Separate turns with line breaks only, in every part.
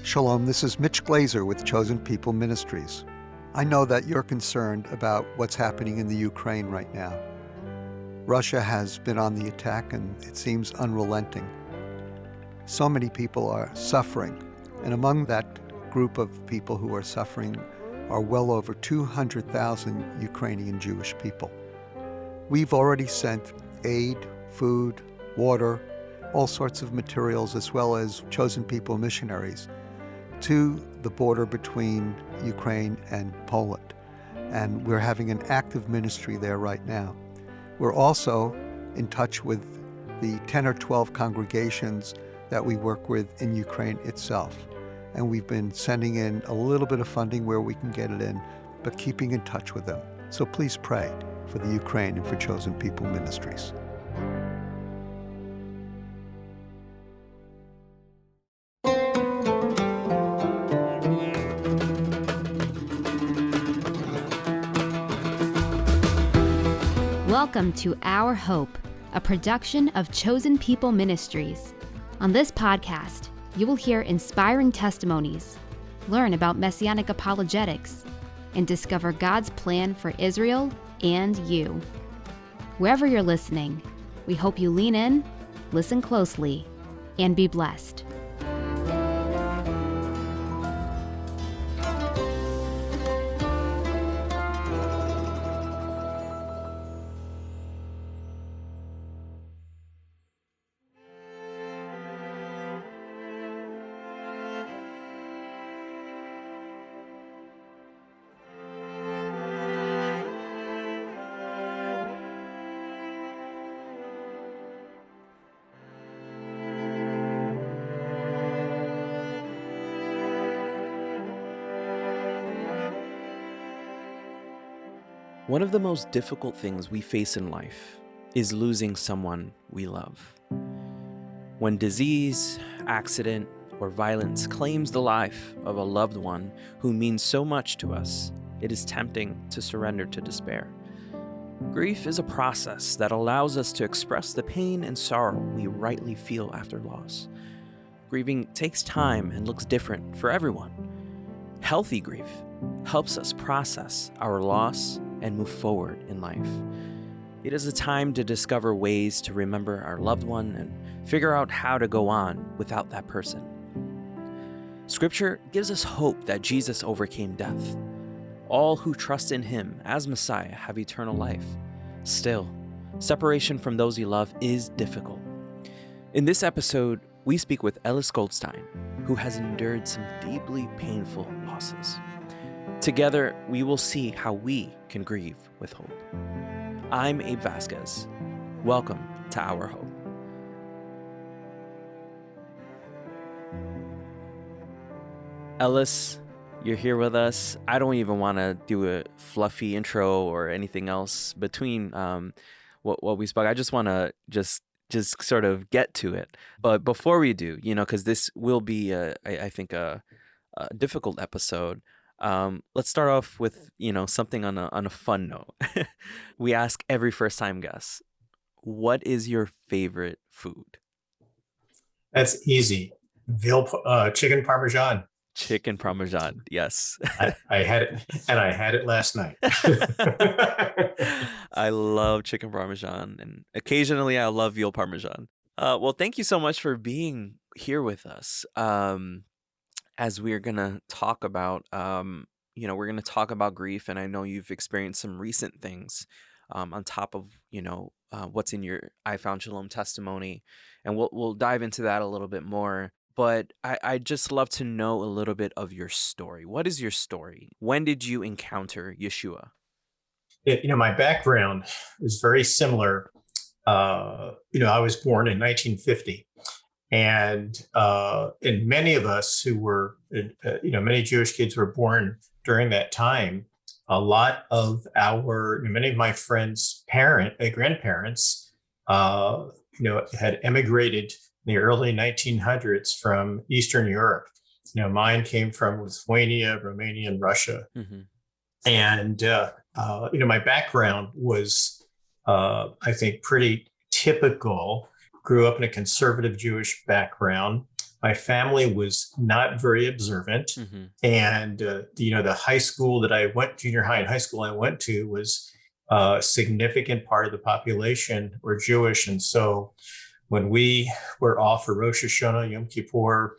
Shalom, this is Mitch Glazer with Chosen People Ministries. I know that you're concerned about what's happening in the Ukraine right now. Russia has been on the attack and it seems unrelenting. So many people are suffering, and among that group of people who are suffering are well over 200,000 Ukrainian Jewish people. We've already sent aid, food, water, all sorts of materials, as well as Chosen People missionaries to the border between Ukraine and Poland. And we're having an active ministry there right now. We're also in touch with the 10 or 12 congregations that we work with in Ukraine itself. And we've been sending in a little bit of funding where we can get it in, but keeping in touch with them. So please pray for the Ukraine and for Chosen People Ministries.
Welcome to Our Hope, a production of Chosen People Ministries. On this podcast, you will hear inspiring testimonies, learn about messianic apologetics, and discover God's plan for Israel and you. Wherever you're listening, we hope you lean in, listen closely, and be blessed.
One of the most difficult things we face in life is losing someone we love. When disease, accident, or violence claims the life of a loved one who means so much to us, it is tempting to surrender to despair. Grief is a process that allows us to express the pain and sorrow we rightly feel after loss. Grieving takes time and looks different for everyone. Healthy grief helps us process our loss and move forward in life. It is a time to discover ways to remember our loved one and figure out how to go on without that person. Scripture gives us hope that Jesus overcame death. All who trust in him as Messiah have eternal life. Still, separation from those you love is difficult. In this episode, we speak with Ellis Goldstein, who has endured some deeply painful losses. Together, we will see how we can grieve with hope. I'm Abe Vasquez. Welcome to Our Hope. Ellis, you're here with us. I don't even want to do a fluffy intro or anything else between what we spoke. I just want to just sort of get to it. But before we do, because this will be, I think, a difficult episode. Let's start off with, something on a fun note. We ask every first-time guest, what is your favorite food?
That's easy. Chicken Parmesan.
Chicken Parmesan, yes.
I had it, and I had it last night.
I love chicken Parmesan, and occasionally I love veal Parmesan. Well, thank you so much for being here with us. As we're going to talk about, we're going to talk about grief, and I know you've experienced some recent things on top of, what's in your I Found Shalom testimony, and we'll dive into that a little bit more. But I'd just love to know a little bit of your story. What is your story? When did you encounter Yeshua?
My background is very similar. I was born in 1950. And many of us who were, many Jewish kids were born during that time. A lot of many of my friends' grandparents, had emigrated in the early 1900s from Eastern Europe. Mine came from Lithuania, Romania, and Russia. Mm-hmm. And, my background was, I think, pretty typical. Grew up in a conservative Jewish background. My family was not very observant.
Mm-hmm.
And, the high school that I went, junior high and high school I went to was a significant part of the population were Jewish. And so when we were off for Rosh Hashanah, Yom Kippur,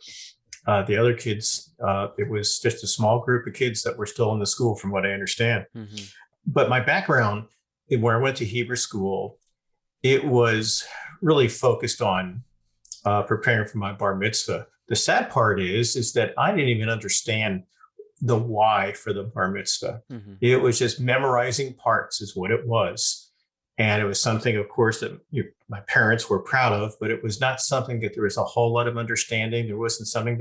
the other kids, it was just a small group of kids that were still in the school, from what I understand.
Mm-hmm.
But my background, where I went to Hebrew school, it was really focused on preparing for my bar mitzvah. The sad part is that I didn't even understand the why for the bar mitzvah.
Mm-hmm.
It was just memorizing parts is what it was. And it was something, of course, that my parents were proud of, but it was not something that there was a whole lot of understanding. There wasn't something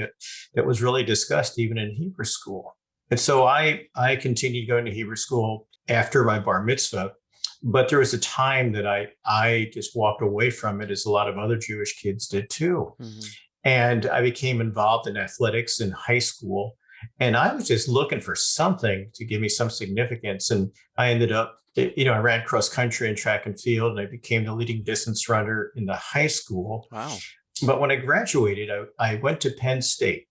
that was really discussed even in Hebrew school. And so I continued going to Hebrew school after my bar mitzvah, but there was a time that I just walked away from it, as a lot of other Jewish kids did too.
Mm-hmm.
And I became involved in athletics in high school. And I was just looking for something to give me some significance. And I ended up, I ran cross country and track and field, and I became the leading distance runner in the high school.
Wow.
But when I graduated, I went to Penn State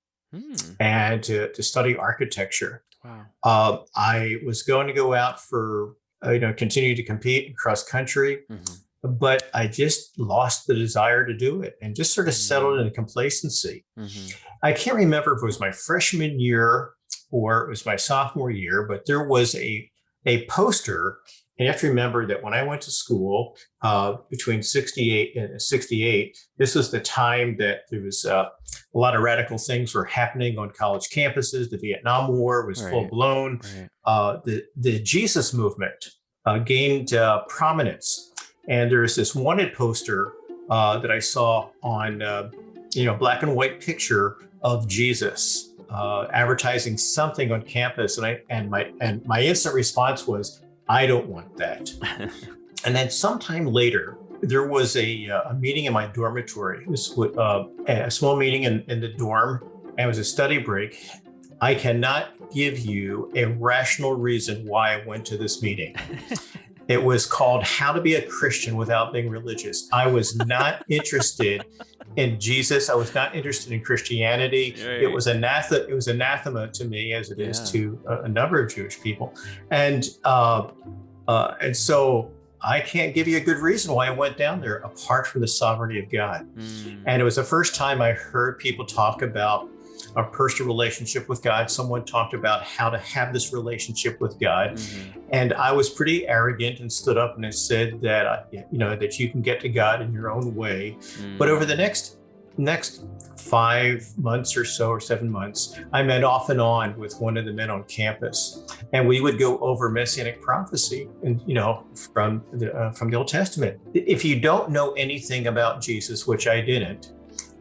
and to study architecture.
Wow.
I was going to go out for, continue to compete in cross country, but I just lost the desire to do it and just sort of settled in complacency.
Mm-hmm.
I can't remember if it was my freshman year or it was my sophomore year, but there was a poster. And you have to remember that when I went to school between 68 and 68, this was the time that there was a lot of radical things were happening on college campuses. The Vietnam War was full blown. Right. The Jesus movement gained prominence. And there's this wanted poster that I saw on, black and white picture of Jesus advertising something on campus. And my instant response was, I don't want that. And then sometime later, there was a meeting in my dormitory. This was a small meeting in the dorm, and it was a study break. I cannot give you a rational reason why I went to this meeting. It was called How to Be a Christian Without Being Religious. I was not interested in Jesus. I was not interested in Christianity. Right. It was anathema to me, as it is to a number of Jewish people. And so I can't give you a good reason why I went down there apart from the sovereignty of God. And it was the first time I heard people talk about a personal relationship with God. Someone talked about how to have this relationship with God. And I was pretty arrogant and stood up and said that, that you can get to God in your own way. But over the next 5 months or so, or 7 months, I met off and on with one of the men on campus, and we would go over Messianic prophecy and, from the Old Testament. If you don't know anything about Jesus, which I didn't,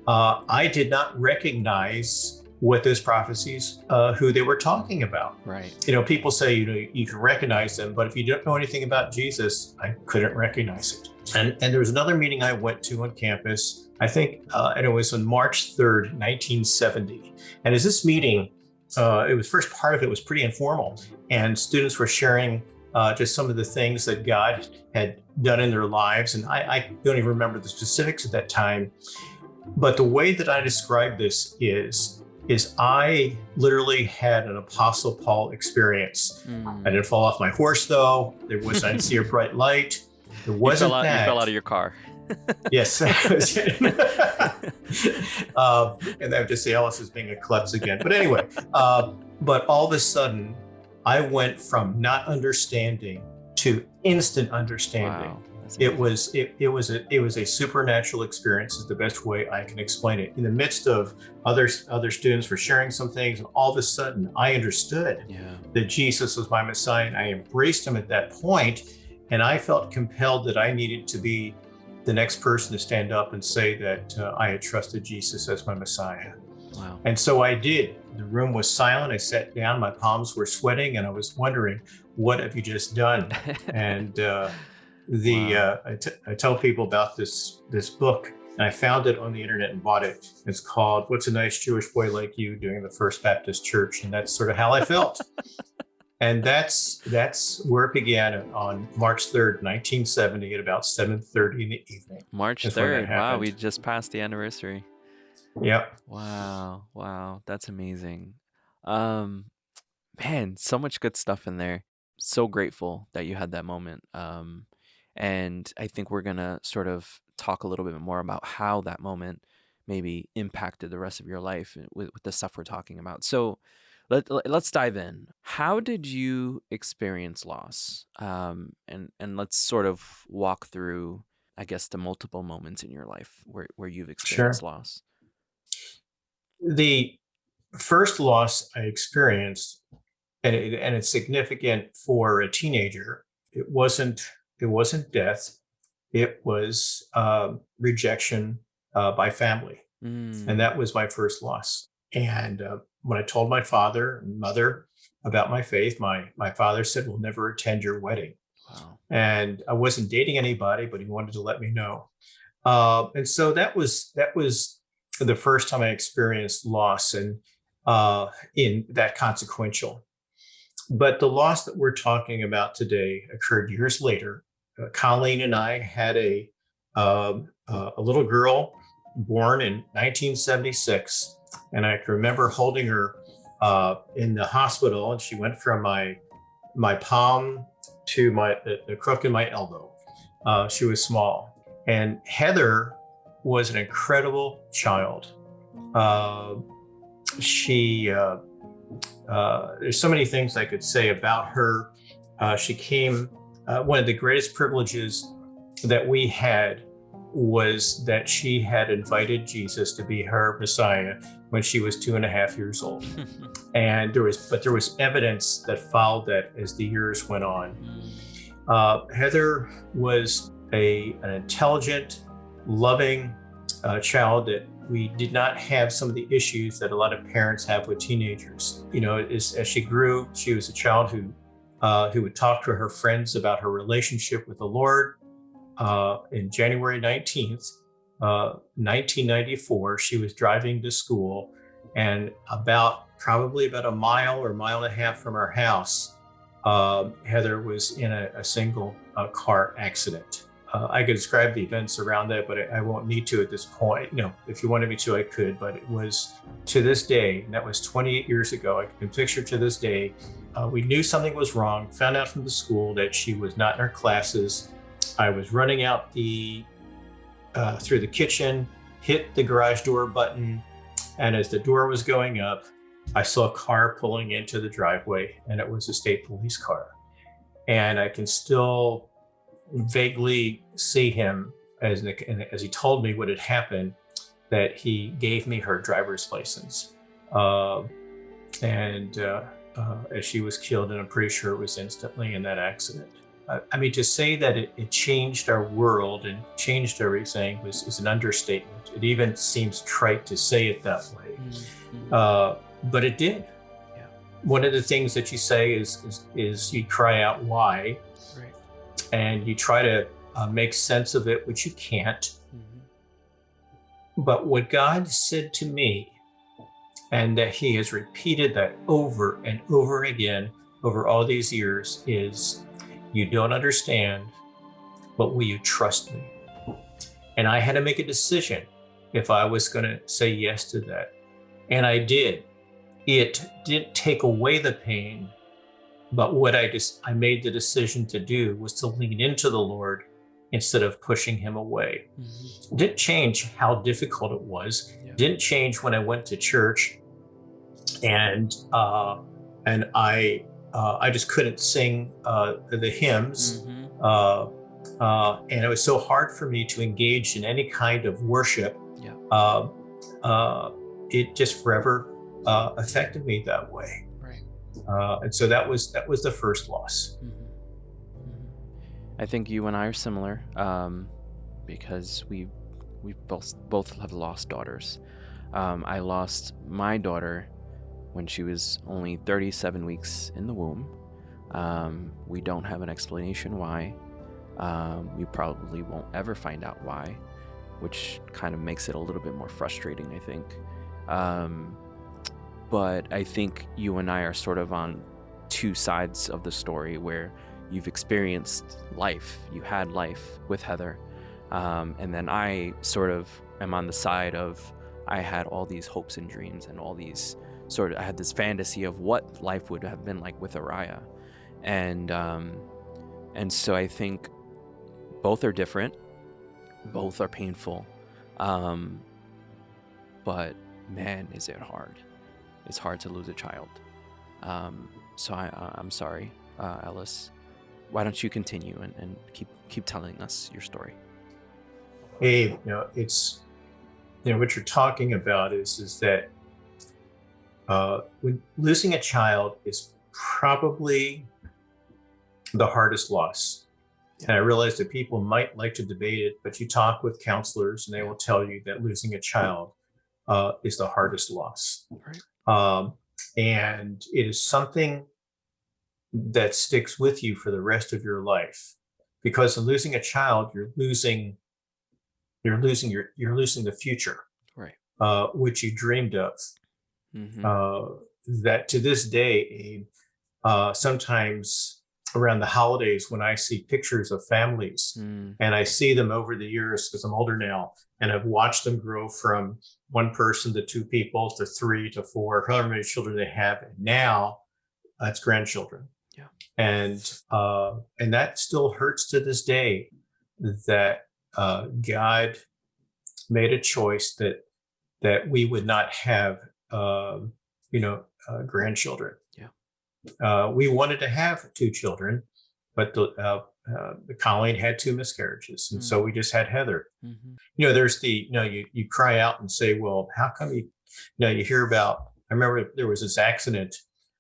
I did not recognize what those prophecies, who they were talking about. Right. People say, you can recognize them, but if you don't know anything about Jesus, I couldn't recognize it. And there was another meeting I went to on campus, I think, and it was on March 3rd, 1970. And as this meeting, first part of it was pretty informal, and students were sharing just some of the things that God had done in their lives. And I don't even remember the specifics at that time. But the way that I describe this is I literally had an Apostle Paul experience. I didn't fall off my horse, though. I didn't see a bright light. There wasn't that.
You fell out of your car.
Yes. And I would just say Ellis is being a klutz again. But anyway, but all of a sudden, I went from not understanding to instant understanding. Wow. It was a supernatural experience, is the best way I can explain it. In the midst of other students were sharing some things, and all of a sudden I understood that Jesus was my Messiah, and I embraced him at that point. And I felt compelled that I needed to be the next person to stand up and say that I had trusted Jesus as my Messiah. Wow. And so I did. The room was silent. I sat down, my palms were sweating, and I was wondering, what have you just done? And I tell people about this book, and I found it on the internet and bought it. It's called What's a Nice Jewish Boy Like You Doing the First Baptist Church? And that's sort of how I felt. And that's where it began on March 3rd, 1970 at about 7:30 in the evening.
March 3rd. Wow, we just passed the anniversary.
Yep.
Wow, that's amazing. Um, Man, so much good stuff in there. So grateful that you had that moment. And I think we're gonna sort of talk a little bit more about how that moment maybe impacted the rest of your life with the stuff we're talking about. So let's dive in. How did you experience loss? And let's sort of walk through, I guess, the multiple moments in your life where you've experienced
Sure.
loss.
The first loss I experienced, and it's significant for a teenager. It wasn't death. It was rejection by family, and
Mm,
that was my first loss. And when I told my father and mother about my faith, my father said, "We'll never attend your wedding."
wow.
And I wasn't dating anybody, but he wanted to let me know. And so that was the first time I experienced loss, and in that consequential. But the loss that we're talking about today occurred years later. Colleen and I had a little girl born in 1976, and I can remember holding her in the hospital, and she went from my palm to the crook in my elbow. She was small, and Heather was an incredible child. Uh, she There's so many things I could say about her. She came. One of the greatest privileges that we had was that she had invited Jesus to be her Messiah when she was 2.5 years old, and there was evidence that followed that as the years went on. Heather was an intelligent, loving child that we did not have some of the issues that a lot of parents have with teenagers. As she grew, she was a child who would talk to her friends about her relationship with the Lord. In January 19th, 1994, she was driving to school, and probably about a mile or mile and a half from our house, Heather was in a single car accident. I could describe the events around that, but I won't need to at this point. If you wanted me to, I could, but it was to this day, and that was 28 years ago. I can picture to this day, we knew something was wrong, found out from the school that she was not in her classes. I was running out through the kitchen, hit the garage door button, and as the door was going up, I saw a car pulling into the driveway, and it was a state police car. And I can still vaguely see him as he told me what had happened, that he gave me her driver's license. And as she was killed, and I'm pretty sure it was instantly in that accident. To say that it changed our world and changed everything is an understatement. It even seems trite to say it that way, but it did.
Yeah.
One of the things that you say is you cry out, "Why?"
Right.
And you try to make sense of it, which you can't. But what God said to me, and that He has repeated that over and over again over all these years, is, "You don't understand, but will you trust me?" And I had to make a decision if I was going to say yes to that. And I did. It didn't take away the pain, but what I made the decision to do was to lean into the Lord instead of pushing Him away. It didn't change how difficult it was.
Yeah.
Didn't change when I went to church, and I just couldn't sing the hymns, and it was so hard for me to engage in any kind of worship.
Yeah.
It just forever affected me that way.
Right.
And so that was the first loss.
I think you and I are similar, because we both have lost daughters. I lost my daughter when she was only 37 weeks in the womb. We don't have an explanation why. We probably won't ever find out why, which kind of makes it a little bit more frustrating, I think. But I think you and I are sort of on two sides of the story, where you've experienced life, you had life with Heather, and then I sort of am on the side of, I had all these hopes and dreams and all these I had this fantasy of what life would have been like with Araya. And so I think both are different, both are painful, but man, is it hard. It's hard to lose a child. So I'm sorry, Ellis. Why don't you continue and keep telling us your story?
Hey, it's, what you're talking about is that when losing a child is probably the hardest loss. And I realize that people might like to debate it, but you talk with counselors and they will tell you that losing a child is the hardest loss.
Right.
And it is something that sticks with you for the rest of your life, because in losing a child, you're losing the future,
right?
Which you dreamed of.
Mm-hmm.
That to this day, sometimes around the holidays, when I see pictures of families and I see them over the years, because I'm older now, and I've watched them grow from one person to two people to three to four, however many children they have, and now it's grandchildren.
Yeah.
And that still hurts to this day, that God made a choice that we would not have grandchildren.
Yeah.
We wanted to have two children, but the Colleen had two miscarriages, and so we just had Heather.
Mm-hmm.
There's you cry out and say, well, how come you hear about? I remember there was this accident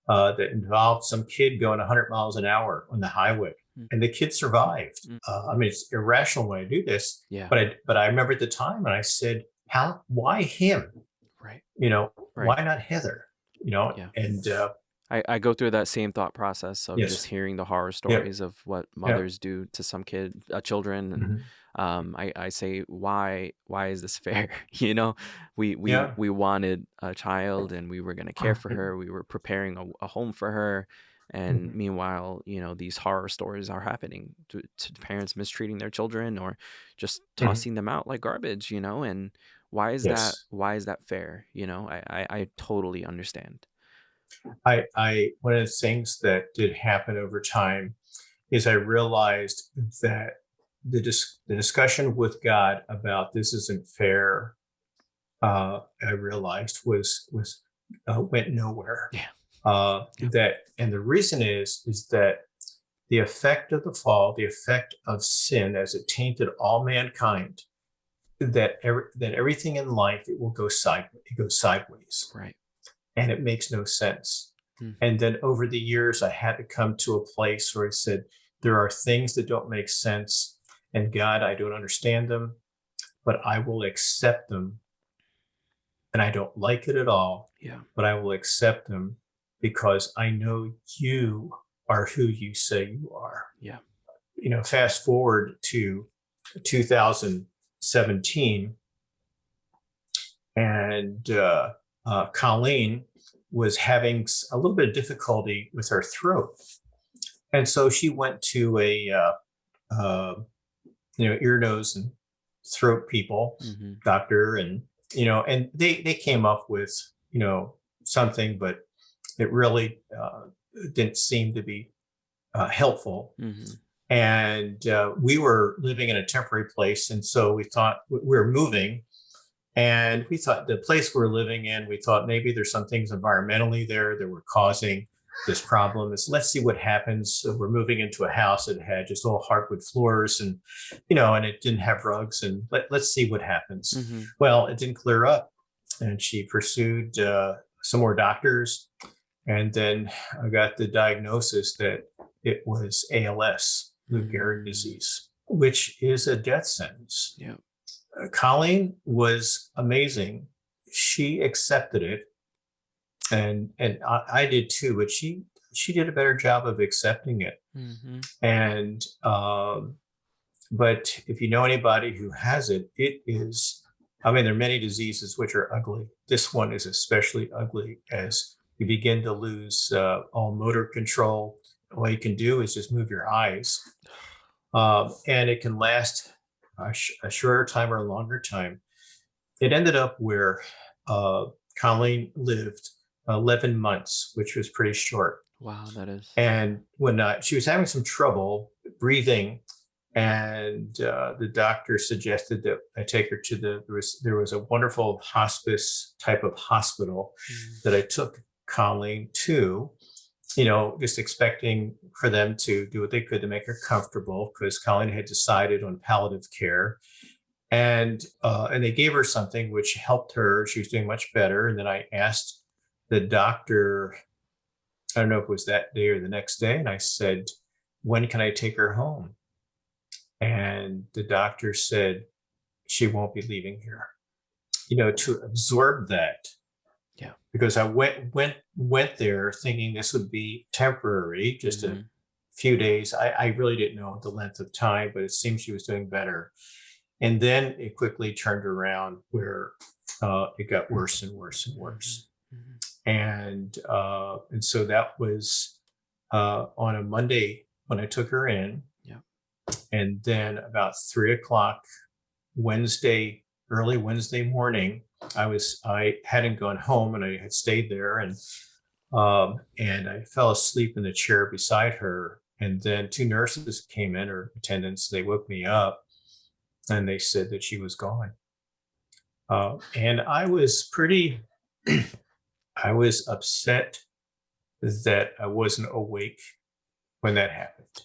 that involved some kid going 100 miles an hour on the highway, and the kid survived. It's irrational when I do this,
Yeah.
But I remember at the time, and I said, why him?
Right.
Right. Why not Heather?
Yeah.
And
I go through that same thought process of
Yes.
just hearing the horror stories of what mothers do to some children, and I say, why is this fair? We wanted a child, and we were going to care for her. We were preparing a home for her, and meanwhile, these horror stories are happening to parents mistreating their children or just tossing them out like garbage. And why is that? Why is that fair? I totally understand.
I one of the things that did happen over time is I realized that the discussion with God about this isn't fair, I realized was went nowhere.
Yeah.
And the reason is that the effect of the fall, the effect of sin as it tainted all mankind, that everything in life, it will go sideways. It goes sideways.
Right.
And it makes no sense. And then over the years, I had to come to a place where I said, there are things that don't make sense. And God, I don't understand them, but I will accept them. And I don't like it at all.
Yeah.
But I will accept them because I know you are who you say you are.
Yeah.
Fast forward to 2017, and Colleen was having a little bit of difficulty with her throat. And so she went to a, ear, nose, and throat people, doctor. And, and they came up with, something, but it really didn't seem to be helpful. And we were living in a temporary place. And so we thought we were moving. And we thought the place we're living in, we thought maybe there's some things environmentally there that were causing this problem. Let's see what happens. So we're moving into a house that had just all hardwood floors and, and it didn't have rugs. And let's see what happens. Well, it didn't clear up. And she pursued some more doctors. And then I got the diagnosis that it was ALS, Lou Gehrig disease, which is a death sentence.
Yeah.
Colleen was amazing. She accepted it, and I did too. But she did a better job of accepting it. And but if you know anybody who has it, it is. There are many diseases which are ugly. This one is especially ugly as you begin to lose all motor control. All you can do is just move your eyes, and it can last a shorter time or a longer time. it ended up where Colleen lived 11 months, which was pretty short.
Wow, that is.
And when she was having some trouble breathing, and the doctor suggested that I take her to there was a wonderful hospice type of hospital that I took Colleen to, just expecting for them to do what they could to make her comfortable, because Colleen had decided on palliative care. And they gave her something which helped her. She was doing much better. And then I asked the doctor, I don't know if it was that day or the next day, and I said, when can I take her home? And the doctor said, she won't be leaving here. To absorb that.
Yeah.
Because I went there thinking this would be temporary, just a few days. I really didn't know the length of time, but it seemed she was doing better. And then it quickly turned around where it got worse and worse and worse. And so that was on a Monday when I took her in. And then about 3:00 early Wednesday morning, I hadn't gone home, and I had stayed there, and I fell asleep in the chair beside her. And then 2 nurses came in, or attendants. They woke me up, and they said that she was gone. And I was I was upset that I wasn't awake when that happened.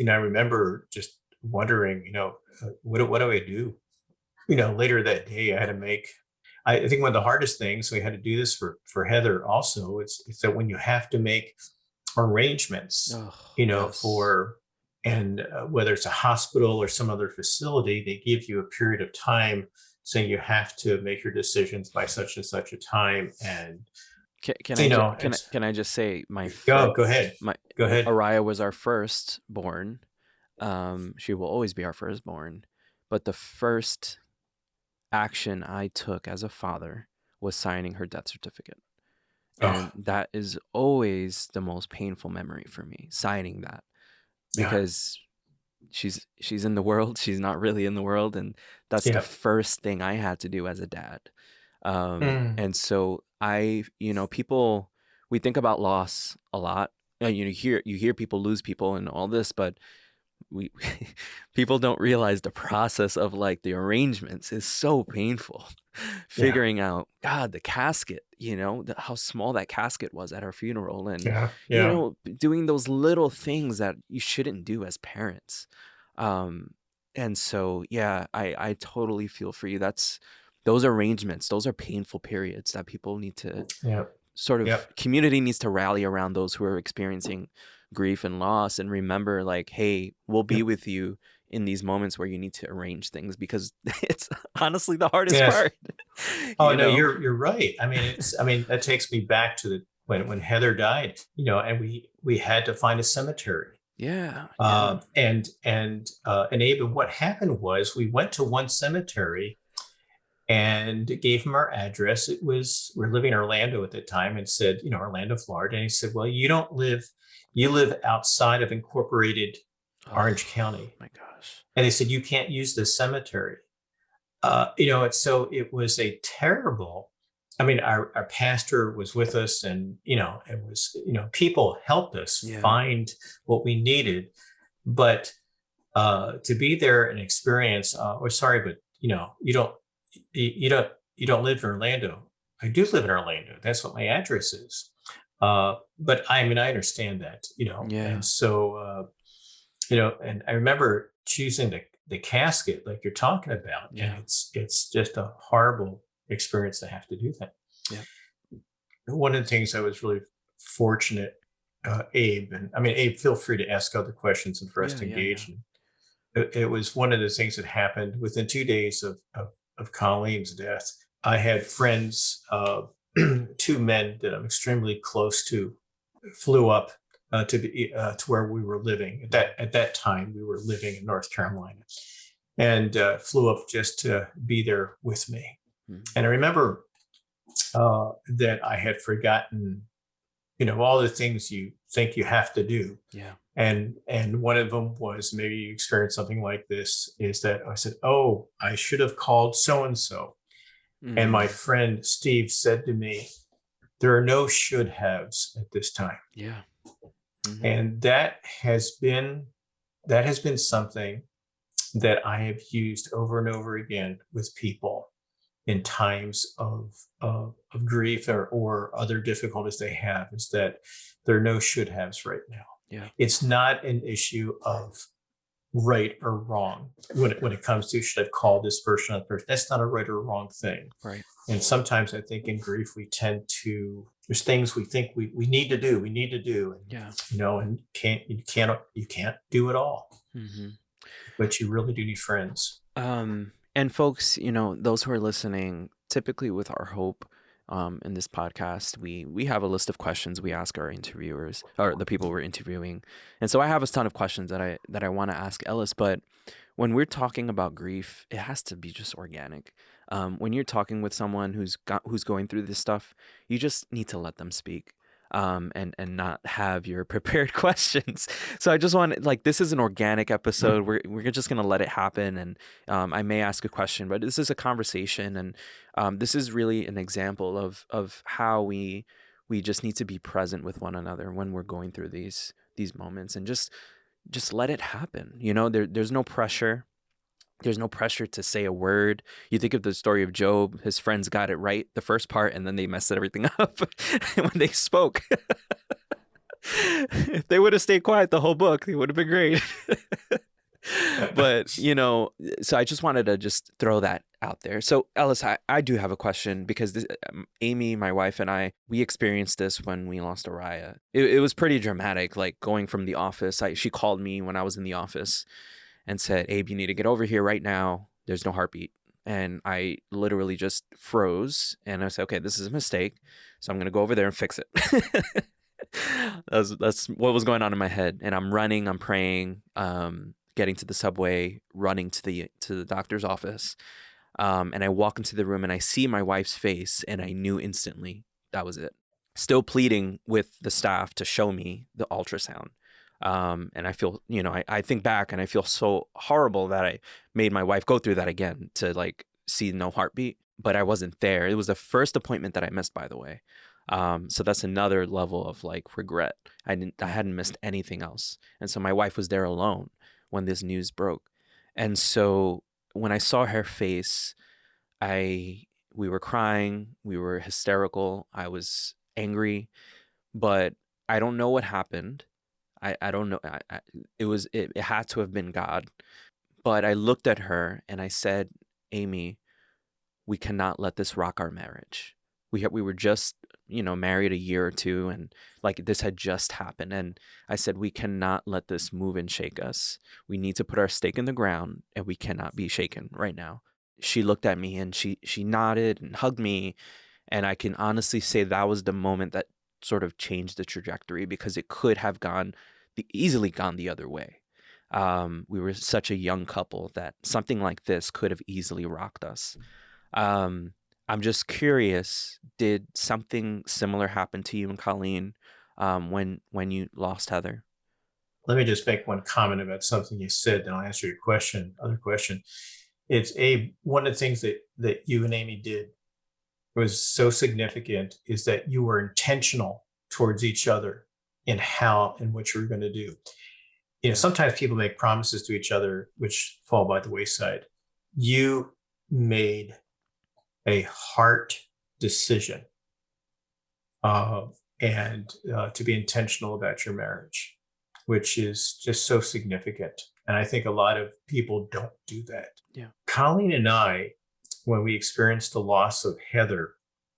I remember just wondering, what do I do? Later that day, I had to make, I think one of the hardest things, we had to do this for Heather also, it's that when you have to make arrangements, for, and whether it's a hospital or some other facility, they give you a period of time saying you have to make your decisions by such and such a time. And
Can I just say
go ahead. Go ahead.
Araya was our firstborn. She will always be our firstborn. But the first action I took as a father was signing her death certificate. And that is always the most painful memory for me, signing that. Because she's in the world, she's not really in the world. And that's the first thing I had to do as a dad. And so people, we think about loss a lot. You hear people lose people and all this, but people don't realize the process of like the arrangements is so painful. Figuring out, God, the casket, how small that casket was at our funeral, and doing those little things that you shouldn't do as parents. And so, I totally feel for you. Those arrangements, those are painful periods that people need to community needs to rally around those who are experiencing grief and loss, and remember, like, hey, we'll be with you in these moments where you need to arrange things, because it's honestly the hardest part.
You're right. That takes me back to when Heather died, and we had to find a cemetery. And Abe, and what happened was we went to one cemetery and gave him our address. We're living in Orlando at the time, and said, Orlando, Florida. And he said, well, you live outside of incorporated Orange County.
My gosh.
And they said, you can't use this cemetery. So it was a terrible, our pastor was with us, and, it was, people helped us find what we needed, but to be there and experience, you don't live in Orlando. I do live in Orlando. That's what my address is. But I understand that, and so, and I remember choosing the casket like you're talking about. And it's just a horrible experience to have to do that. One of the things I was really fortunate, Abe, and Abe, feel free to ask other questions and for us to engage. It was one of the things that happened within 2 days of Colleen's death. I had friends, 2 men that I'm extremely close to, flew up to where we were living. At that time, we were living in North Carolina, and flew up just to be there with me. And I remember that I had forgotten, all the things you think you have to do.
Yeah.
And one of them was, maybe you experienced something like this, is that I said, oh, I should have called so and so. And my friend Steve said to me, there are no should haves at this time.
Yeah.
And that has been something that I have used over and over again with people in times of grief or other difficulties they have, is that there are no should haves right now.
Yeah.
It's not an issue of right or wrong when it comes to, should I call this person or that person? That's not a right or wrong thing.
Right.
And sometimes I think in grief we tend to, there's things we think we need to do, and
Yeah.
and you can't do it all. But you really do need friends.
And folks, those who are listening, typically with our hope in this podcast, we have a list of questions we ask our interviewers, or the people we're interviewing. And so I have a ton of questions that I want to ask Ellis, but when we're talking about grief, it has to be just organic. When you're talking with someone who's going through this stuff, you just need to let them speak. And not have your prepared questions. So I just want, this is an organic episode. We're just gonna let it happen, and I may ask a question, but this is a conversation, and this is really an example of how we just need to be present with one another when we're going through these moments, and just let it happen. There's no pressure. There's no pressure to say a word. You think of the story of Job. His friends got it right the first part, and then they messed everything up when they spoke. If they would have stayed quiet the whole book, it would have been great. But, so I just wanted to just throw that out there. So, Ellis, I do have a question, because Amy, my wife, and I, we experienced this when we lost Araya. It was pretty dramatic, going from the office. She called me when I was in the office and said, Abe, you need to get over here right now. There's no heartbeat. And I literally just froze, and I said, okay, this is a mistake, so I'm going to go over there and fix it. That's what was going on in my head. And I'm running, I'm praying, getting to the subway, running to the doctor's office. And I walk into the room, and I see my wife's face, and I knew instantly that was it. Still pleading with the staff to show me the ultrasound. And I feel, I think back, and I feel so horrible that I made my wife go through that again to see no heartbeat, but I wasn't there. It was the first appointment that I missed, by the way. So that's another level of regret. I hadn't missed anything else. And so my wife was there alone when this news broke. And so when I saw her face, we were crying, we were hysterical. I was angry, but I don't know what happened. I don't know. It had to have been God. But I looked at her and I said, Amy, we cannot let this rock our marriage. We were just, married a year or two, and this had just happened. And I said, we cannot let this move and shake us. We need to put our stake in the ground, and we cannot be shaken right now. She looked at me, and she nodded and hugged me. And I can honestly say that was the moment that sort of changed the trajectory, because it could have easily gone the other way. We were such a young couple that something like this could have easily rocked us. I'm just curious, did something similar happen to you and Colleen when you lost Heather?
Let me just make one comment about something you said, then I'll answer your other question. It's one of the things that you and Amy did was so significant, is that you were intentional towards each other in what you were going to do. Sometimes people make promises to each other which fall by the wayside. You made a heart decision and to be intentional about your marriage, which is just so significant. And I think a lot of people don't do that.
Yeah.
Colleen and I, when we experienced the loss of Heather,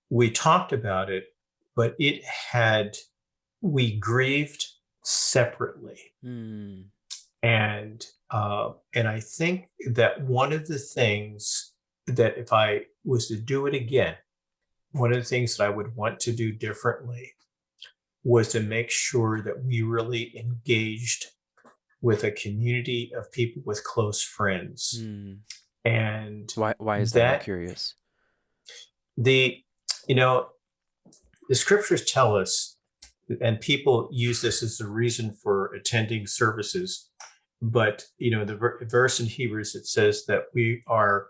we talked about it, but we grieved separately. And I think that one of the things that, if I was to do it again, one of the things that I would want to do differently was to make sure that we really engaged with a community of people with close friends. And
why is that? I'm curious.
The scriptures tell us and people use this as a reason for attending services. But, the verse in Hebrews, it says that we are,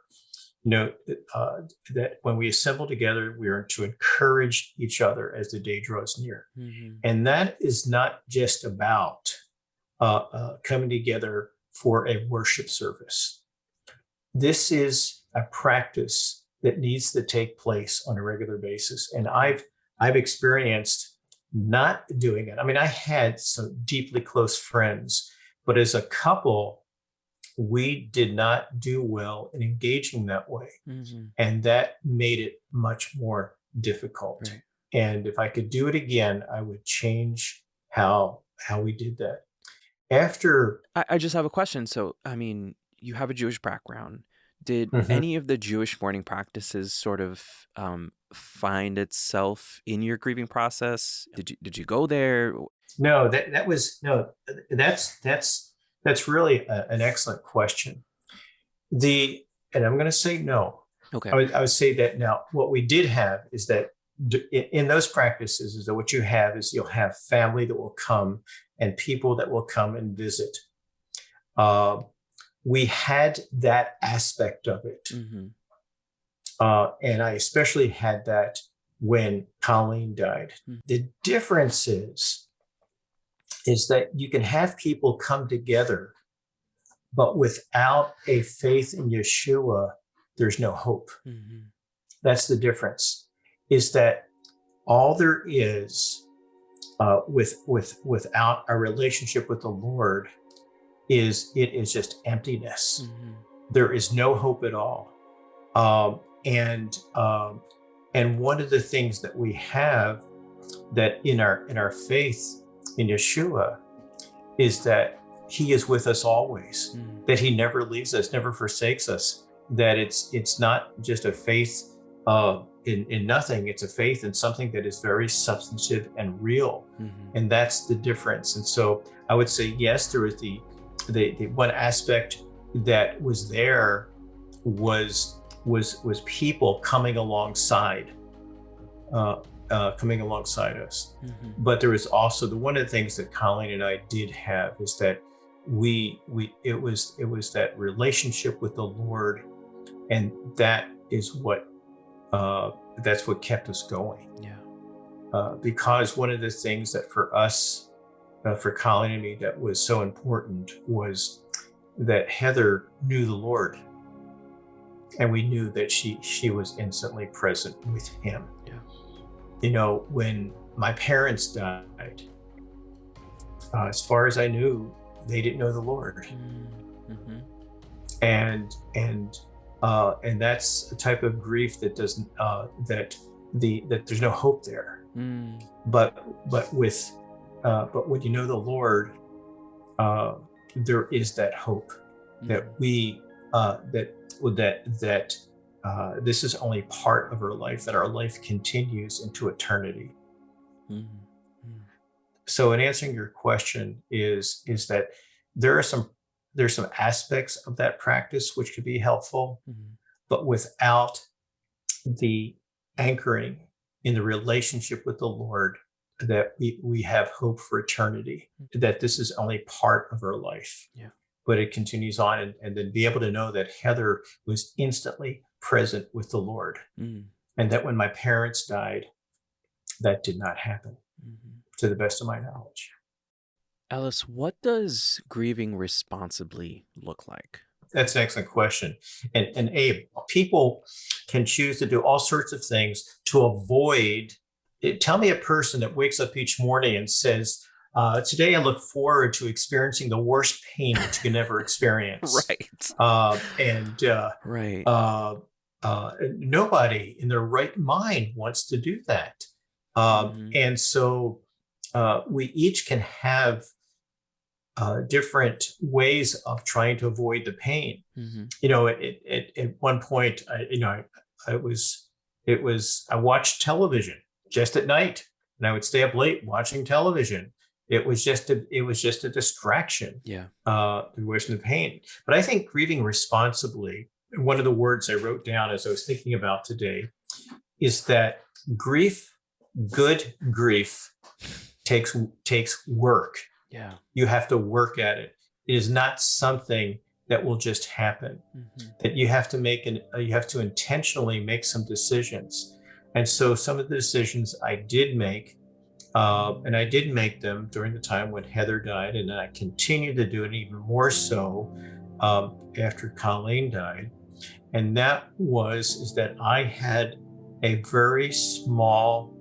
that when we assemble together, we are to encourage each other as the day draws near.
Mm-hmm.
And that is not just about coming together for a worship service. This is a practice that needs to take place on a regular basis. And I've experienced not doing it. I mean, I had some deeply close friends, but as a couple, we did not do well in engaging that way.
Mm-hmm.
And that made it much more difficult.
Right.
And if I could do it again, I would change how we did that. After
I just have a question. So, I mean, you have a Jewish background. Did
Mhm.
any of the Jewish mourning practices sort of find itself in your grieving process? Did you go there?
No, that's really an excellent question. And I'm going to say no.
Okay.
I would say that now what we did have is that in those practices is that what you have is you'll have family that will come and people that will come and visit. We had that aspect of it.
Mm-hmm.
And I especially had that when Colleen died.
Mm-hmm.
The difference is that you can have people come together, but without a faith in Yeshua, there's no hope.
Mm-hmm.
That's the difference, is that all there is without a relationship with the Lord is just emptiness.
Mm-hmm.
There is no hope at all. And one of the things that we have that in our faith in Yeshua is that he is with us always, that he never leaves us, never forsakes us, that it's not just a faith in nothing, it's a faith in something that is very substantive and real.
Mm-hmm.
And that's the difference. And so I would say, yes, there was the one aspect that was there was people coming alongside us.
Mm-hmm.
But there was also one of the things that Colleen and I did have is that it was that relationship with the Lord, and that is that's what kept us going.
Yeah.
Because one of the things that for us, for Colleen and me, that was so important was that Heather knew the Lord, and we knew that she was instantly present with him.
Yeah.
When my parents died, as far as I knew, they didn't know the Lord.
Mm-hmm.
And that's a type of grief that doesn't that there's no hope there.
Mm.
But when you know the Lord, there is that hope that we that this is only part of our life, that our life continues into eternity.
Mm-hmm.
So in answering your question is that there's some aspects of that practice which could be helpful,
Mm-hmm.
but without the anchoring in the relationship with the Lord, that we have hope for eternity, that this is only part of our life.
Yeah.
But it continues on, and then be able to know that Heather was instantly present with the Lord.
Mm-hmm.
And that when my parents died, that did not happen,
Mm-hmm.
to the best of my knowledge.
Ellis, what does grieving responsibly look like?
That's an excellent question. And Abe, people can choose to do all sorts of things to avoid. Tell me a person that wakes up each morning and says, today I look forward to experiencing the worst pain that you can ever experience.
Right.
Right. Nobody in their right mind wants to do that.
Mm-hmm.
And so we each can have different ways of trying to avoid the pain.
Mm-hmm.
At one point, I watched television just at night, and I would stay up late watching television. It was just a distraction.
Yeah.
Away from the pain. But I think grieving responsibly, one of the words I wrote down as I was thinking about today, is that good grief takes work.
Yeah.
You have to work at it. It is not something that will just happen. That you have to you have to intentionally make some decisions. And so some of the decisions I did make, and I did make them during the time when Heather died, and I continued to do it even more so after Colleen died. And that is that I had a very small,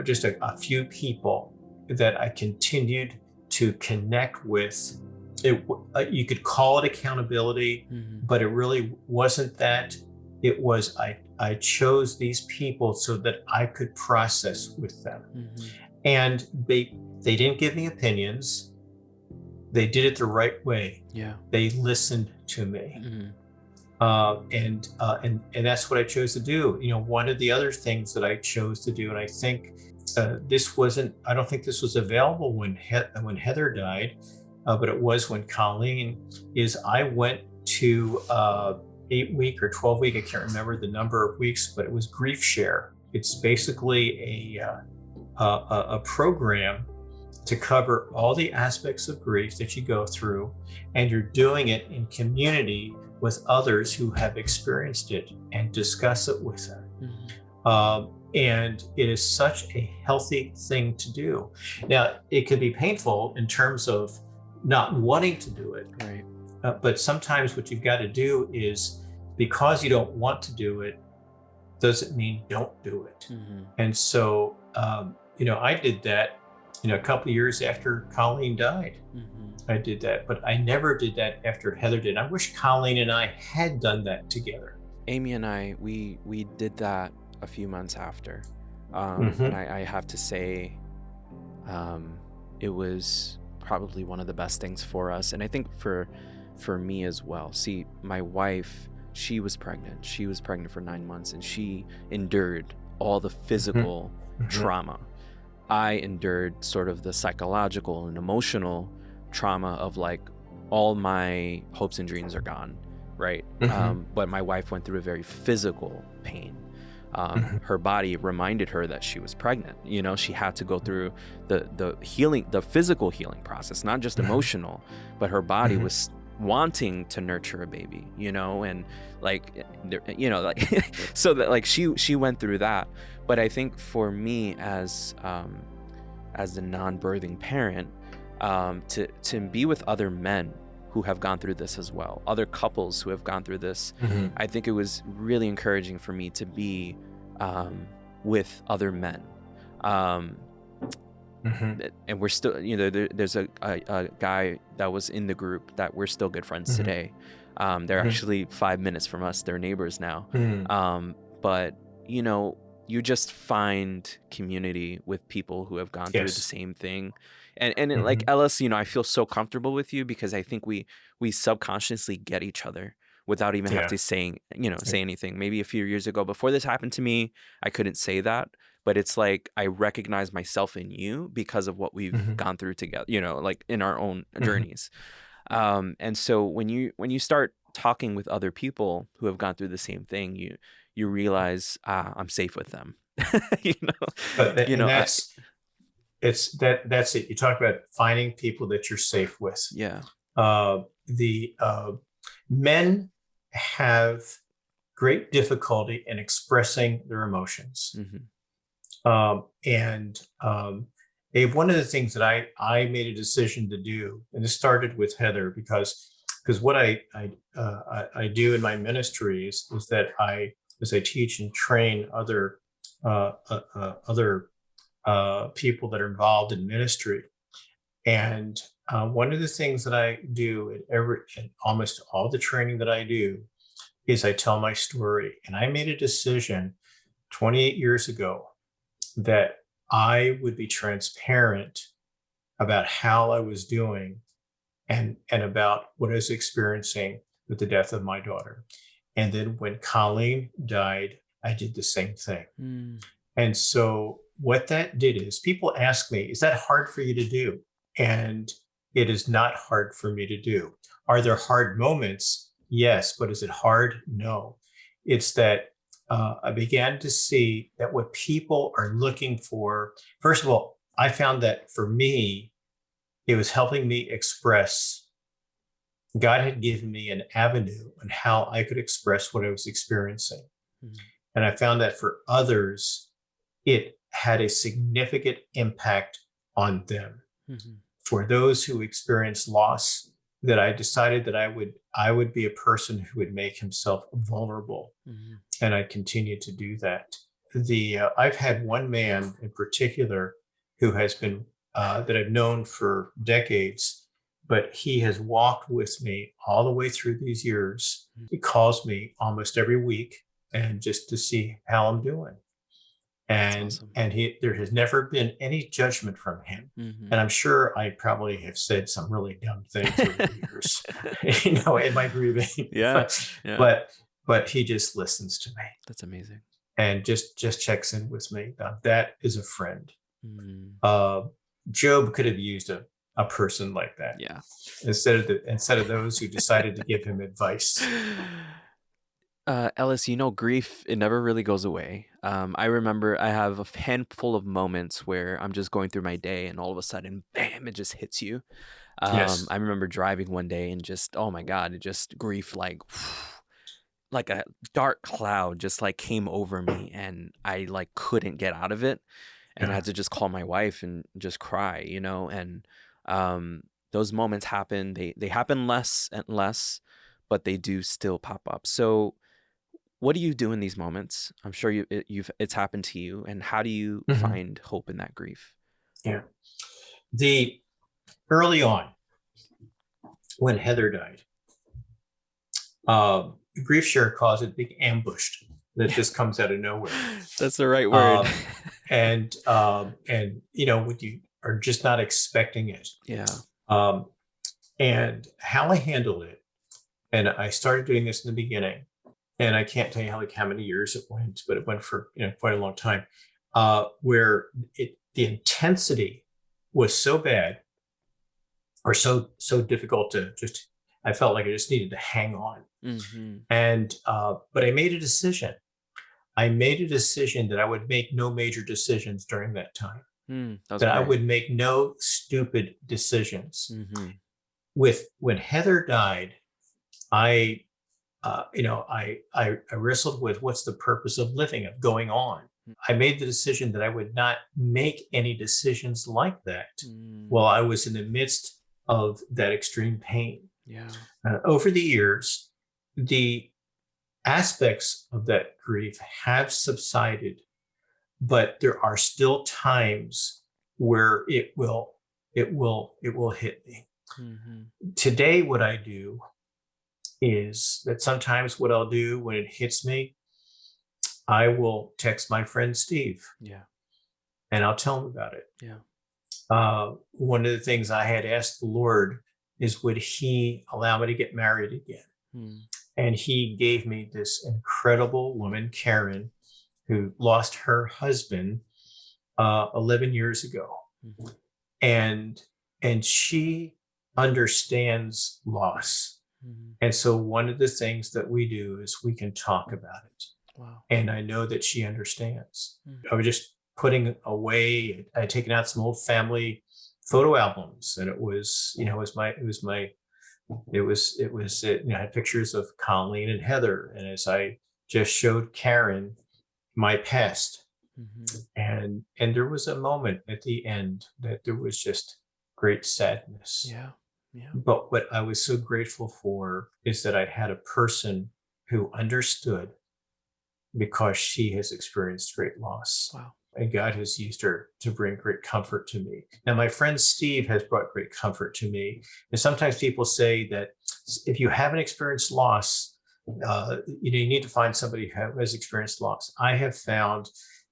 just a few people that I continued to connect with. You could call it accountability, but it really wasn't that. It was I chose these people so that I could process with them. And they didn't give me opinions. They did it the right way.
Yeah.
They listened to me. And that's what I chose to do. One of the other things that I chose to do, and I think I don't think this was available when Heather died, but it was when Colleen, is I went to 8-week or 12-week, I can't remember the number of weeks, but it was Grief Share. It's basically a program to cover all the aspects of grief that you go through, and you're doing it in community with others who have experienced it and discuss it with them. And it is such a healthy thing to do. Now, it can be painful in terms of not wanting to do it.
Right.
But sometimes what you've got to do is, because you don't want to do it, doesn't mean don't do it. And so, I did that, a couple of years after Colleen died. I did that, but I never did that after Heather did. I wish Colleen and I had done that together.
Amy and I, we did that a few months after. And I have to say, it was probably one of the best things for us. And I think for me as well. See, my wife, she was pregnant. She was pregnant for 9 months, and she endured all the physical trauma. I endured sort of the psychological and emotional trauma of like, all my hopes and dreams are gone, right? But my wife went through a very physical pain. Her body reminded her that she was pregnant. She had to go through the healing, the physical healing process, not just emotional, but her body was wanting to nurture a baby, and so that like she went through that. But I think for me as the non-birthing parent, to be with other men who have gone through this as well, other couples who have gone through this, I think it was really encouraging for me to be with other men. And we're still, there's a guy that was in the group that we're still good friends today. They're actually 5 minutes from us. They're neighbors now. But, you just find community with people who have gone through the same thing. And like Ellis, I feel so comfortable with you because I think we subconsciously get each other without even have to say anything. Maybe a few years ago, before this happened to me, I couldn't say that, but it's like I recognize myself in you because of what we've gone through together, like in our own journeys. And so when you start talking with other people who have gone through the same thing, you realize I'm safe with them.
That's it. You talk about finding people that you're safe with.
Yeah.
The men have great difficulty in expressing their emotions. And one of the things that I made a decision to do, and this started with Heather, because what I do in my ministries is that as I teach and train other people that are involved in ministry. And one of the things that I do in almost all the training that I do is I tell my story. And I made a decision 28 years ago that I would be transparent about how I was doing and about what I was experiencing with the death of my daughter. And then when Colleen died, I did the same thing. And so what that did is, people ask me, is that hard for you to do? And it is not hard for me to do. Are there hard moments? Yes. But is it hard? No. It's that I began to see that what people are looking for, first of all, I found that for me, it was helping me express. God had given me an avenue on how I could express what I was experiencing.
Mhm.
And I found that for others, it had a significant impact on them.
Mhm.
For those who experienced loss, that I decided that I would be a person who would make himself vulnerable,
Mhm.
and I continue to do that. I've had one man in particular who has been that I've known for decades, but he has walked with me all the way through these years.
Mhm.
He calls me almost every week, and just to see how I'm doing.
That's
And
awesome.
there has never been any judgment from him.
Mhm.
And I'm sure I probably have said some really dumb things over the years, in my grieving.
Yeah. Yeah.
But he just listens to me
That's amazing.
and just checks in with me. Now, that is a friend.
Mm.
Job could have used a person like that
Yeah.
instead of those who decided to give him advice.
Ellis, grief, it never really goes away. I remember I have a handful of moments where I'm just going through my day and all of a sudden, bam, it just hits you.
Yes.
I remember driving one day and just, oh my God, it just grief like a dark cloud just like came over me and I like couldn't get out of it. And I
Yeah.
had to just call my wife and just cry, and those moments happen. They happen less and less, but they do still pop up. So what do you do in these moments? I'm sure it's happened to you. And how do you
Mhm.
find hope in that grief?
Yeah. The early on, when Heather died, grief share caused it to be ambushed. That
Yeah.
just comes out of nowhere.
That's the right word.
Um, and when you are just not expecting it.
Yeah.
Um, and how I handled it, and I started doing this in the beginning, and I can't tell you how many years it went, but it went for quite a long time, where the intensity was so bad or so difficult to just. I felt like I just needed to hang on,
Mm-hmm.
and but I made a decision. I made a decision that I would make no major decisions during that time.
That was
That I
great.
would make no stupid decisions.
Mm-hmm.
When Heather died, I I wrestled with what's the purpose of living, of going on. I made the decision that I would not make any decisions like that while I was in the midst of that extreme pain.
Yeah.
Over the years, the aspects of that grief have subsided, but there are still times where it will hit me.
Mm-hmm.
Today, what I do is that sometimes what I'll do when it hits me, I will text my friend Steve.
Yeah.
And I'll tell him about it.
Yeah.
One of the things I had asked the Lord is, would he allow me to get married again?
Mm.
And he gave me this incredible woman, Karen, who lost her husband 11 years ago.
Mm-hmm.
And she understands loss.
Mm-hmm.
And so one of the things that we do is we can talk about it.
Wow.
And I know that she understands.
Mm-hmm.
I was just putting away, I'd taken out some old family photo albums, and it was I had pictures of Colleen and Heather. And as I just showed Karen my past,
Mm-hmm.
and there was a moment at the end that there was just great sadness.
Yeah. Yeah.
But what I was so grateful for is that I had a person who understood, because she has experienced great loss.
Wow.
And God has used her to bring great comfort to me. Now, my friend Steve has brought great comfort to me. And sometimes people say that if you haven't experienced loss, you need to find somebody who has experienced loss. I have found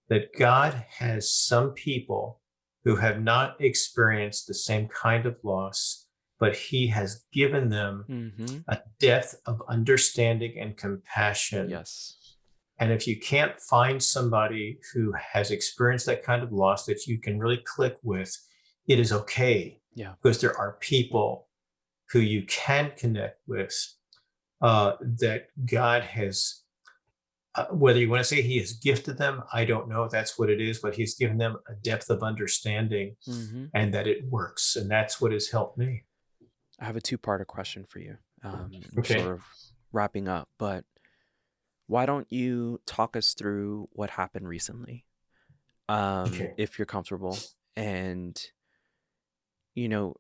that God has some people who have not experienced the same kind of loss, but he has given them
Mm-hmm.
a depth of understanding and compassion.
Yes.
And if you can't find somebody who has experienced that kind of loss that you can really click with, it is okay.
Yeah.
Because there are people who you can connect with that God has whether you want to say he has gifted them, I don't know if that's what it is, but he's given them a depth of understanding
Mm-hmm.
and that it works. And that's what has helped me.
I have a two-parter question for you. We're
Okay.
sort of wrapping up, but why don't you talk us through what happened recently,
Okay.
if you're comfortable? And, you know,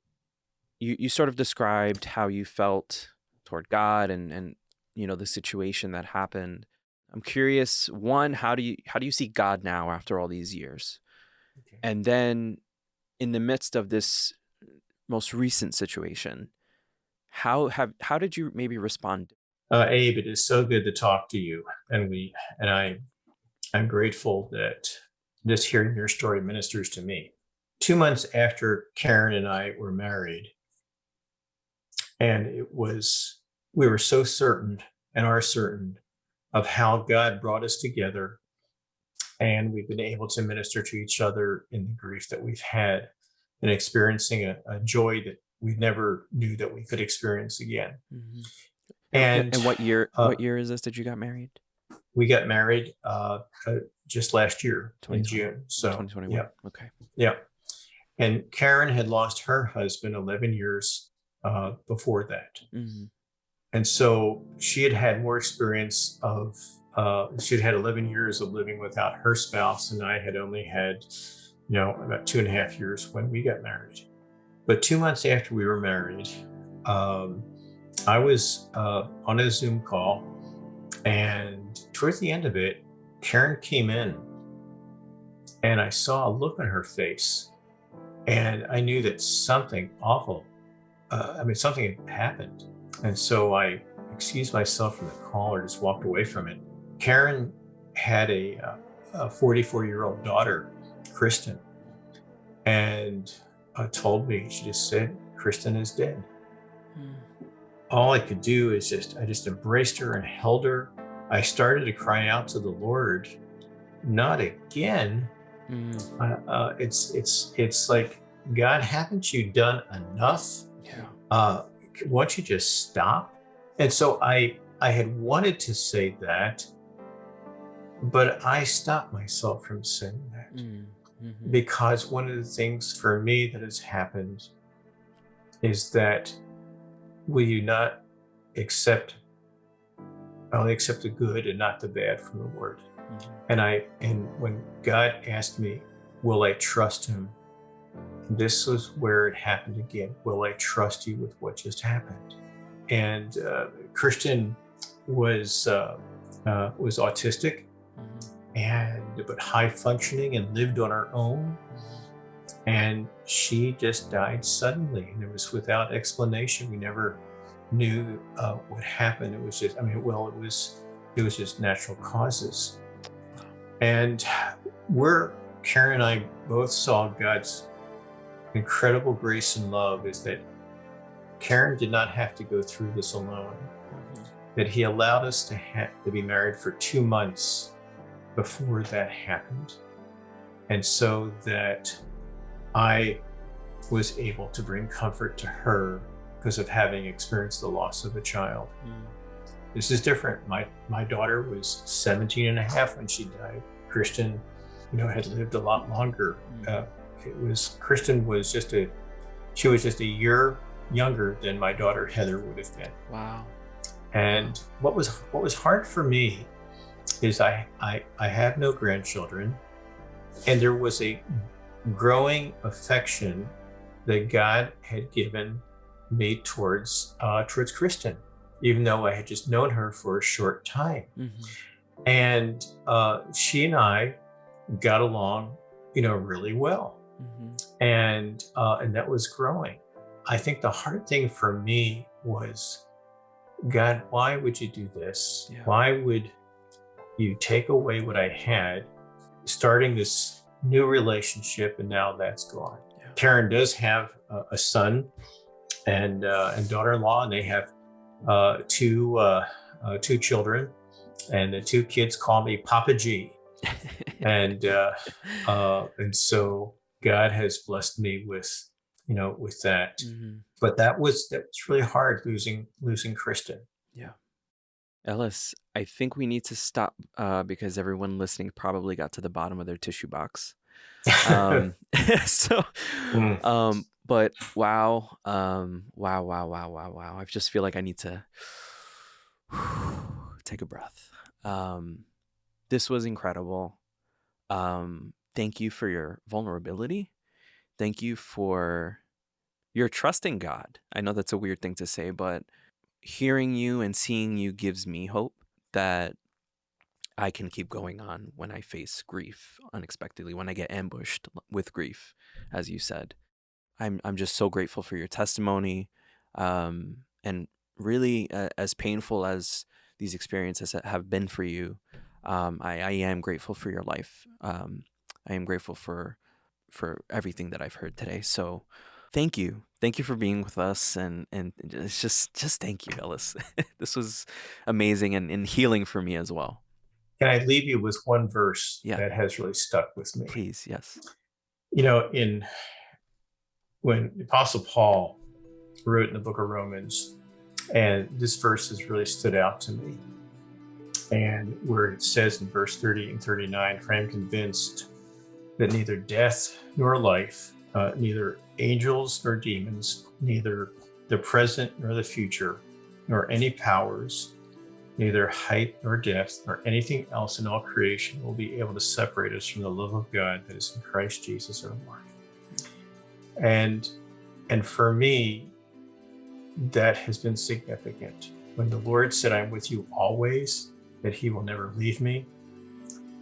you sort of described how you felt toward God and the situation that happened. I'm curious, one, how do you see God now after all these years?
Okay.
And then in the midst of this most recent situation, how did you maybe respond?
Abe, it is so good to talk to you. I'm grateful that just hearing your story ministers to me. 2 months after Karen and I were married, and we were so certain and are certain of how God brought us together, and we've been able to minister to each other in the grief that we've had and experiencing a joy that we never knew that we could experience again.
Mm-hmm.
And
what year?
uh,
What year is this that you got married?
we got married just last year in
2020.
June. So
2021.
yeah,
Okay.
yeah. And Karen had lost her husband 11 years before that.
Mm-hmm.
And so she had had more experience of, she'd had 11 years of living without her spouse, and I had only had, about 2.5 years when we got married. But 2 months after we were married, I was on a Zoom call, and towards the end of it, Karen came in, and I saw a look on her face, and I knew that something awful, something had happened. And so I excused myself from the call or just walked away from it. Karen had a 44-year-old daughter, Kristen, and told me, she just said, Kristen is dead.
Mm.
All I could do is I just embraced her and held her. I started to cry out to the Lord, not again.
Mm.
It's like, God, haven't you done enough?
Yeah.
Won't you just stop? And so I had wanted to say that, but I stopped myself from saying that.
Mm-hmm.
Because one of the things for me that has happened is that will you not only accept the good and not the bad from the Lord? Mm-hmm. And when God asked me, will I trust him? This was where it happened again. Will I trust you with what just happened? And Christian was autistic, but high functioning and lived on her own. And she just died suddenly, and it was without explanation. We never knew what happened. It was just, it was just natural causes. And Karen and I both saw God's incredible grace and love is that Karen did not have to go through this alone, that he allowed us to be married for 2 months before that happened. And so that I was able to bring comfort to her because of having experienced the loss of a child. This is different. My daughter was 17 and a half when she died. Kristen, had lived a lot longer. Kristen was just a year younger than my daughter Heather would have been.
Wow.
And what was hard for me is I have no grandchildren, and there was a growing affection that God had given me towards Kristen, even though I had just known her for a short time. Mm-hmm. And she and I got along, really well. Mm-hmm. And that was growing. I think the hard thing for me was, God, why would you do this? Yeah. Why would you take away what I had, starting this new relationship, and now that's gone? Yeah. Karen does have a son and daughter-in-law, and they have two children, and the two kids call me Papa G. and so God has blessed me with that. Mm-hmm. But that was really hard, losing Kristen.
Yeah. Ellis, I think we need to stop because everyone listening probably got to the bottom of their tissue box. Um, so,
Mm.
but wow, wow. I just feel like I need to take a breath. This was incredible. Thank you for your vulnerability. Thank you for your trust in God. I know that's a weird thing to say, but hearing you and seeing you gives me hope that I can keep going on when I face grief unexpectedly, when I get ambushed with grief, as you said. I'm just so grateful for your testimony, and really, as painful as these experiences have been for you, I am grateful for your life. I am grateful for everything that I've heard today. So, thank you for being with us, and it's just thank you, Ellis. This was amazing and healing for me as well.
Can I leave you with one verse
Yeah.
that has really stuck with me?
Please, yes.
When the Apostle Paul wrote in the book of Romans, and this verse has really stood out to me, and where it says in verse 30 and 39, for I am convinced that neither death nor life, neither angels nor demons, neither the present nor the future, nor any powers, neither height nor depth, nor anything else in all creation will be able to separate us from the love of God that is in Christ Jesus our Lord. And for me, that has been significant. When the Lord said, I'm with you always, that he will never leave me,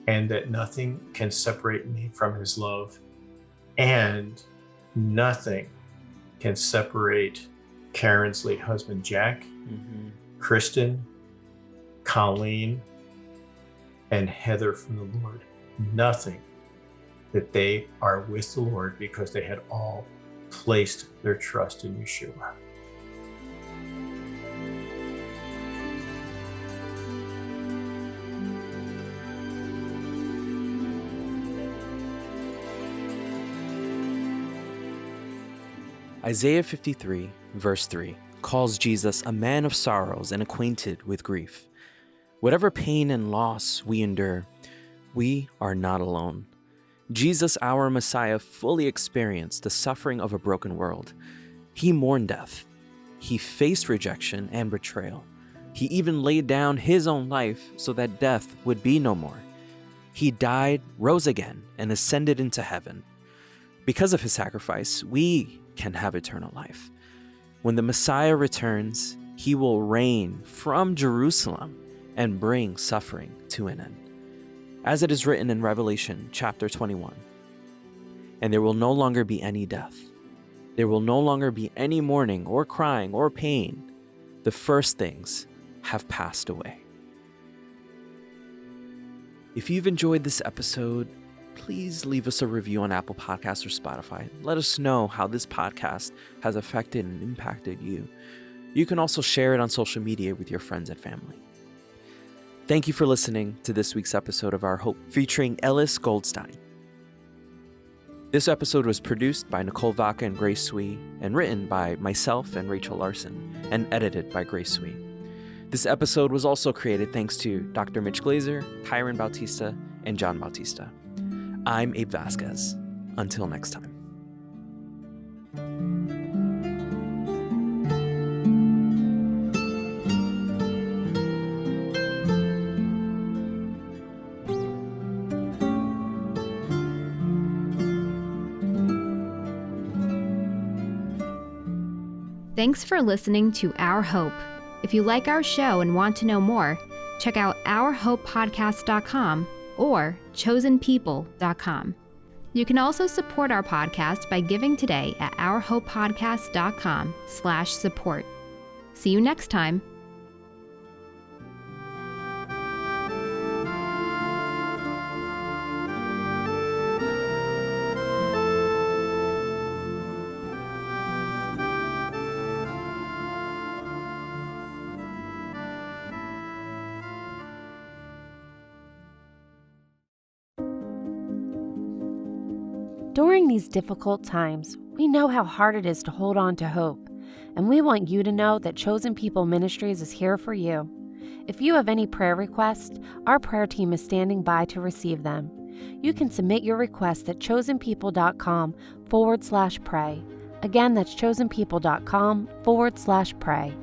and that nothing can separate me from his love, and nothing can separate Karen's late husband, Jack, Kristen, Colleen, and Heather from the Lord. Nothing. That they are with the Lord because they had all placed their trust in Yeshua.
Isaiah 53, verse 3, calls Jesus a man of sorrows and acquainted with grief. Whatever pain and loss we endure, we are not alone. Jesus, our Messiah, fully experienced the suffering of a broken world. He mourned death. He faced rejection and betrayal. He even laid down his own life so that death would be no more. He died, rose again, and ascended into heaven. Because of his sacrifice, we can have eternal life. When the Messiah returns, he will reign from Jerusalem and bring suffering to an end. As it is written in Revelation chapter 21, and there will no longer be any death. There will no longer be any mourning or crying or pain. The first things have passed away. If you've enjoyed this episode, please leave us a review on Apple Podcasts or Spotify. Let us know how this podcast has affected and impacted you. You can also share it on social media with your friends and family. Thank you for listening to this week's episode of Our Hope, featuring Ellis Goldstein. This episode was produced by Nicole Vaca and Grace Sui, and written by myself and Rachel Larson, and edited by Grace Sui. This episode was also created thanks to Dr. Mitch Glazer, Tyron Bautista, and John Bautista. I'm Abe Vasquez. Until next time.
Thanks for listening to Our Hope. If you like our show and want to know more, check out ourhopepodcast.com or chosenpeople.com. You can also support our podcast by giving today at ourhopepodcast.com/support. See you next time.
During these difficult times, we know how hard it is to hold on to hope, and we want you to know that Chosen People Ministries is here for you. If you have any prayer requests, our prayer team is standing by to receive them. You can submit your request at chosenpeople.com/pray. Again, that's chosenpeople.com/pray.